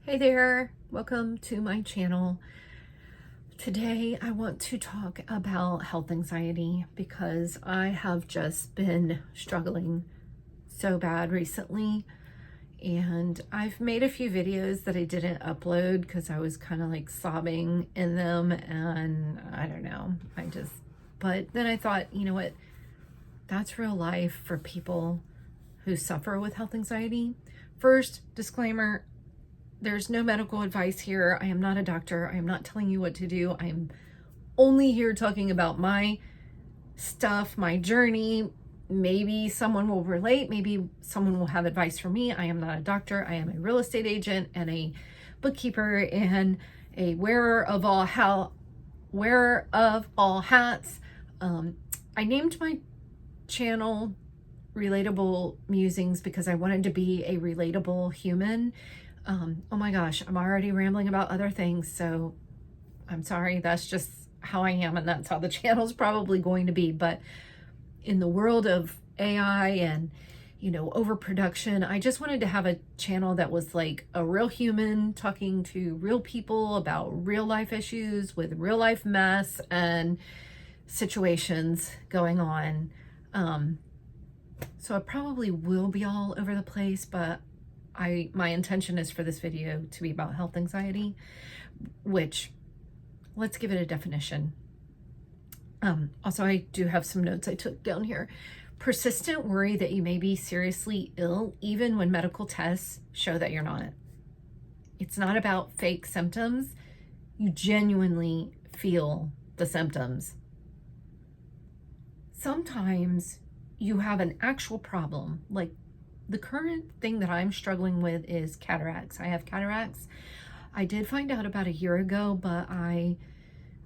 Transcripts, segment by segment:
Hey there, welcome to my channel. Today I want to talk about health anxiety because I have just been struggling so bad recently, and I've made a few videos that I didn't upload because I was kind of like sobbing in them, and I don't know, but then I thought, you know what, that's real life for people who suffer with health anxiety. First, disclaimer, there's no medical advice here. I am not a doctor. I am not telling you what to do. I'm only here talking about my stuff, my journey. Maybe someone will relate. Maybe someone will have advice for me. I am not a doctor. I am a real estate agent and a bookkeeper and a wearer of all hats. I named my channel Relatable Musings because I wanted to be a relatable human. Oh my gosh, I'm already rambling about other things, so I'm sorry. That's just how I am, and that's how the channel's probably going to be. But in the world of AI and, overproduction, I just wanted to have a channel that was like a real human talking to real people about real life issues with real life mess and situations going on. So I probably will be all over the place, but my intention is for this video to be about health anxiety, which, let's give it a definition. Also, I do have some notes I took down here. Persistent worry that you may be seriously ill, even when medical tests show that you're not. It's not about fake symptoms. You genuinely feel the symptoms. Sometimes you have an actual problem, like the current thing that I'm struggling with is cataracts. I have cataracts. I did find out about a year ago, but I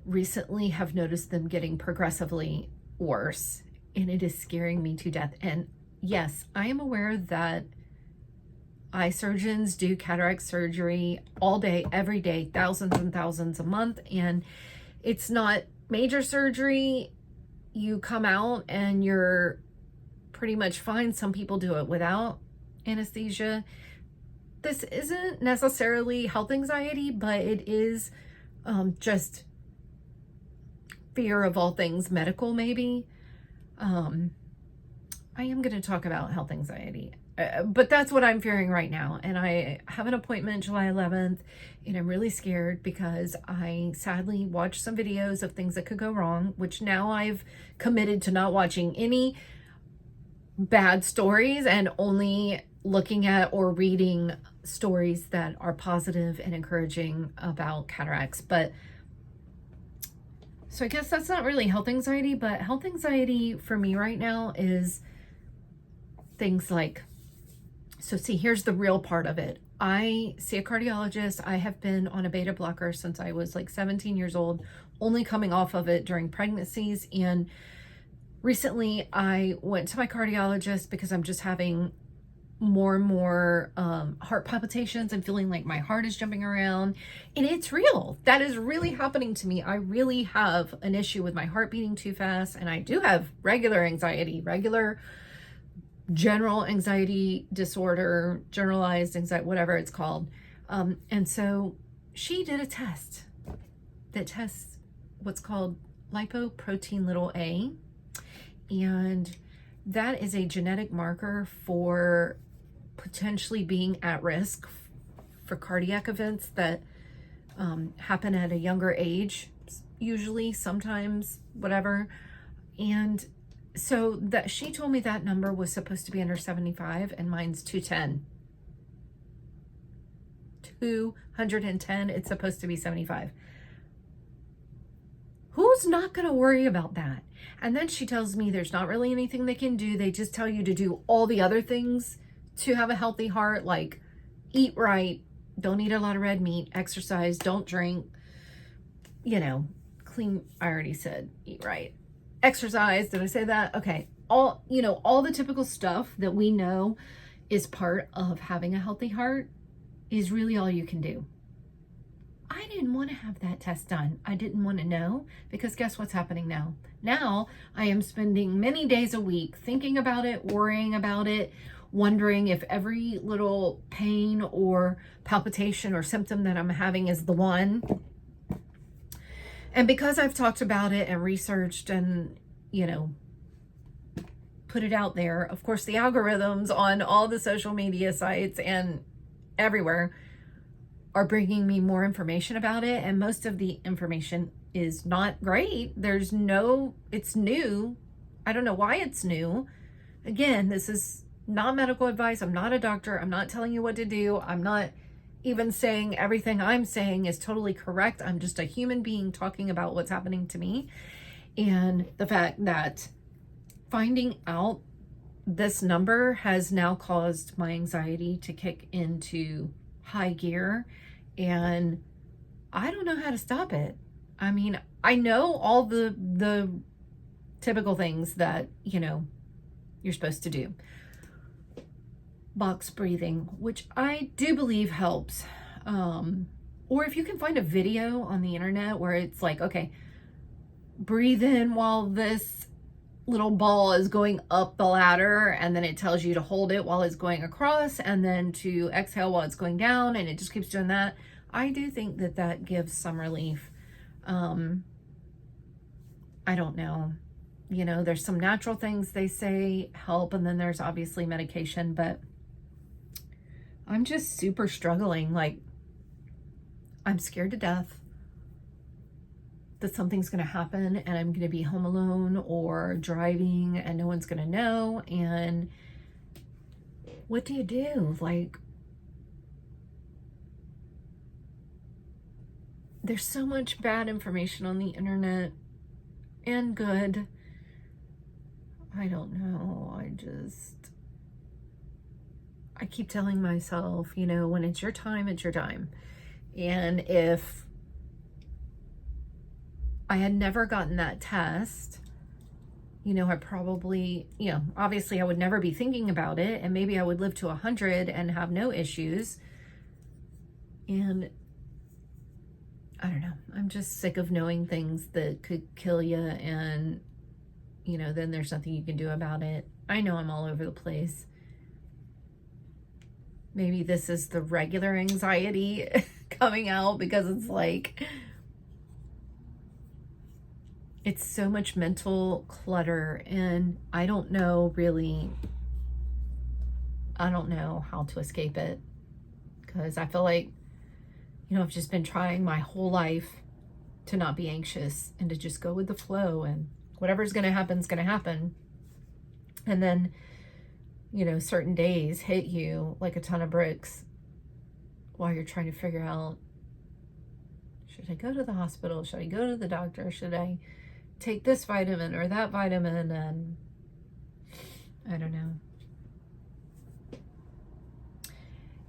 recently have noticed them getting progressively worse, and it is scaring me to death. And yes, I am aware that eye surgeons do cataract surgery all day, every day, thousands and thousands a month, and it's not major surgery. You come out and you're pretty much fine. Some people do it without anesthesia. This isn't necessarily health anxiety, but it is just fear of all things medical, maybe. I am going to talk about health anxiety, but that's what I'm fearing right now. And I have an appointment July 11th, and I'm really scared because I sadly watched some videos of things that could go wrong, which now I've committed to not watching any bad stories and only looking at or reading stories that are positive and encouraging about cataracts. But so I guess that's not really health anxiety, but health anxiety for me right now is things like, so see, here's the real part of it. I see a cardiologist. I have been on a beta blocker since I was like 17 years old, only coming off of it during pregnancies. And recently, I went to my cardiologist because I'm just having more and more heart palpitations and feeling like my heart is jumping around. And it's real. That is really happening to me. I really have an issue with my heart beating too fast. And I do have regular anxiety, regular general anxiety disorder, generalized anxiety, whatever it's called. And so she did a test that tests what's called lipoprotein(a). And that is a genetic marker for potentially being at risk for cardiac events that happen at a younger age, usually, sometimes, whatever. And so that she told me that number was supposed to be under 75, and mine's 210. 210, it's supposed to be 75. Who's not going to worry about that? And then she tells me there's not really anything they can do. They just tell you to do all the other things to have a healthy heart, like eat right, don't eat a lot of red meat, exercise, don't drink, clean. I already said eat right. Exercise, did I say that? Okay. All the typical stuff that we know is part of having a healthy heart is really all you can do. I didn't want to have that test done. I didn't want to know, because guess what's happening now? Now I am spending many days a week thinking about it, worrying about it, wondering if every little pain or palpitation or symptom that I'm having is the one. And because I've talked about it and researched and, you know, put it out there, of course, the algorithms on all the social media sites and everywhere are bringing me more information about it. And most of the information is not great. It's new. I don't know why it's new. Again, this is not medical advice. I'm not a doctor. I'm not telling you what to do. I'm not even saying everything I'm saying is totally correct. I'm just a human being talking about what's happening to me. And the fact that finding out this number has now caused my anxiety to kick into high gear, and I don't know how to stop it. I mean, I know all the typical things that, you know, you're supposed to do. Box breathing, which I do believe helps. Or if you can find a video on the internet where it's like, okay, breathe in while this little ball is going up the ladder, and then it tells you to hold it while it's going across, and then to exhale while it's going down, and it just keeps doing that. I do think that that gives some relief. I don't know. You know, there's some natural things they say help, and then there's obviously medication, but I'm just super struggling. Like, I'm scared to death that something's going to happen and I'm going to be home alone or driving and no one's going to know. And what do you do? Like, there's so much bad information on the internet and good. I don't know. I keep telling myself, you know, when it's your time, it's your time. And if I had never gotten that test, you know, I probably, you know, obviously I would never be thinking about it, and maybe I would live to 100 and have no issues. And I don't know. I'm just sick of knowing things that could kill you, and, you know, then there's nothing you can do about it. I know I'm all over the place. Maybe this is the regular anxiety coming out, because it's like, it's so much mental clutter, and I don't know how to escape it, because I feel like, you know, I've just been trying my whole life to not be anxious and to just go with the flow, and whatever's going to happen is going to happen. And then, you know, certain days hit you like a ton of bricks while you're trying to figure out, should I go to the hospital? Should I go to the doctor? Should I take this vitamin or that vitamin? And I don't know.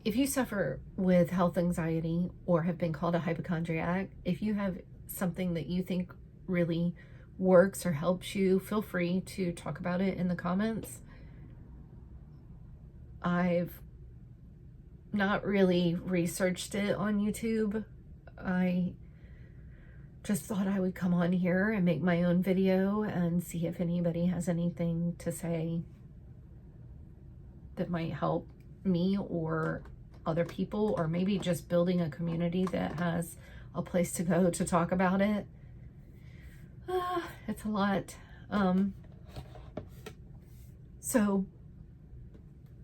If you suffer with health anxiety or have been called a hypochondriac, if you have something that you think really works or helps you, feel free to talk about it in the comments. I've not really researched it on YouTube. I just thought I would come on here and make my own video and see if anybody has anything to say that might help me or other people, or maybe just building a community that has a place to go to talk about it. It's a lot. So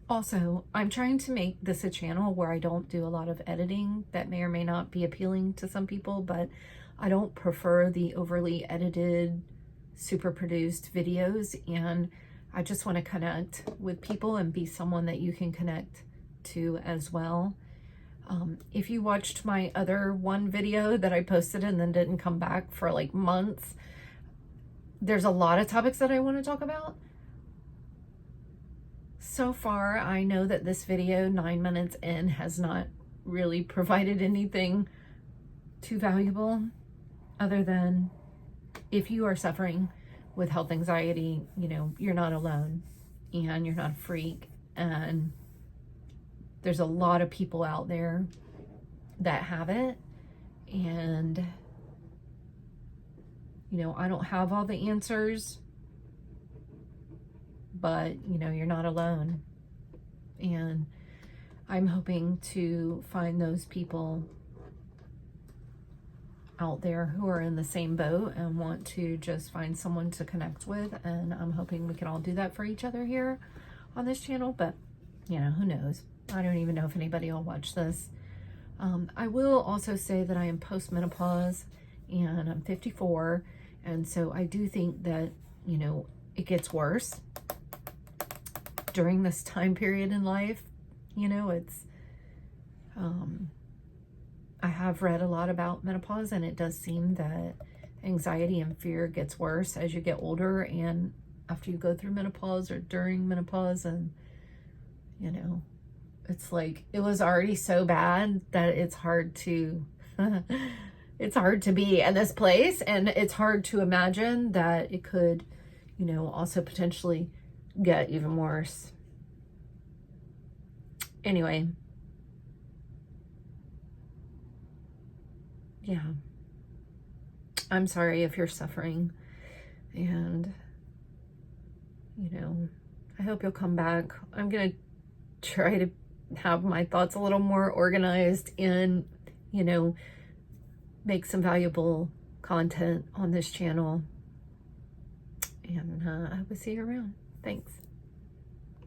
also, I'm trying to make this a channel where I don't do a lot of editing. That may or may not be appealing to some people, but I don't prefer the overly edited, super produced videos, and I just want to connect with people and be someone that you can connect to as well. If you watched my other one video that I posted and then didn't come back for like months, there's a lot of topics that I want to talk about. So far, I know that this video, 9 minutes in, has not really provided anything too valuable, other than if you are suffering with health anxiety, you know, you're not alone and you're not a freak, and there's a lot of people out there that have it. And, you know, I don't have all the answers, but, you know, you're not alone. And I'm hoping to find those people out there who are in the same boat and want to just find someone to connect with. And I'm hoping we can all do that for each other here on this channel. But, you know, who knows? I don't even know if anybody will watch this. I will also say that I am post-menopause and I'm 54. And so I do think that, you know, it gets worse during this time period in life. You know, it's, I have read a lot about menopause, and it does seem that anxiety and fear gets worse as you get older and after you go through menopause or during menopause. And, you know, it's like, it was already so bad that it's hard to, it's hard to be in this place. And it's hard to imagine that it could, you know, also potentially get even worse. Anyway. Yeah. I'm sorry if you're suffering. And, you know, I hope you'll come back. I'm going to try to have my thoughts a little more organized and, you know, make some valuable content on this channel. And I hope to see you around. Thanks.